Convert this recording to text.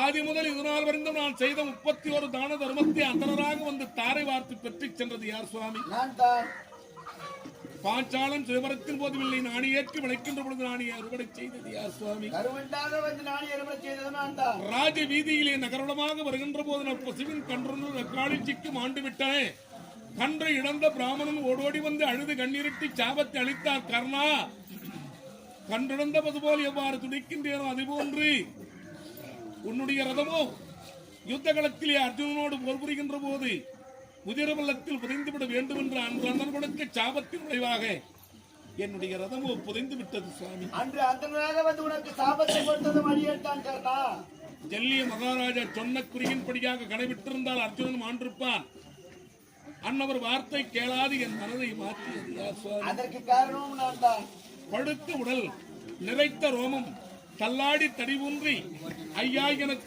ஆதி முதல் இதுநாள் வரைந்தும் நான் செய்த 31 தான தர்மத்தை அந்தனராக வந்து தாரை வார்த்து பெற்றுச் சென்றது யார் சுவாமி? நான் தான். பாஞ்சாலம் சிவபரத்தின் போதும் இல்லை நாணி ஏற்றி விளைக்கின்ற பொழுது நாணி அறுவடை செய்தது யார் சுவாமி? கருவண்டாக வந்து நாணி அறுவடை செய்தது நான் தான். ராஜ வீதியிலே நகரமாக வருகின்ற போது நான் பசுவின் கன்று காளிச்சிக்கு மாண்டு விட்டேன். கன்றை இழந்த பிராமணன் ஓடோடி வந்து அழுது கண்ணீரிட்டு சாபத்தை அளித்தார் கர்ணா. கன்றிழந்த பது போல் எவ்வாறு துடிக்கின்றேனோ அதுபோன்று உன்னுடைய ரதமோ யுத்த களத்திலே அர்ஜுனனோடு போர் புரிகின்ற போது முதிர வெள்ளத்தில் புதைந்துவிட வேண்டும் என்ற அண்ணன் கொடுக்க சாபத்தின் விளைவாக என்னுடைய ரதமோ புதைந்து விட்டது சுவாமி. அன்று அந்தனாக வந்து உனக்கு சாபத்தை கொடுத்தது மணியேட்டான் கர்ணா. ஜல்லிய மகாராஜா சொன்ன குறியின்படியாக கடைபிட்டிருந்தால் அர்ஜுனன் மாண்டிருப்பான். அன்னவர் வார்த்தை கேளாது என் மனதை மாற்றியது யார் சுவாமி? அதற்கு காரணமும் நான் தான். படுத்த உடல் நிறைத்த ரோமம் தள்ளாடி தடிவூன்றி ஐயா எனக்கு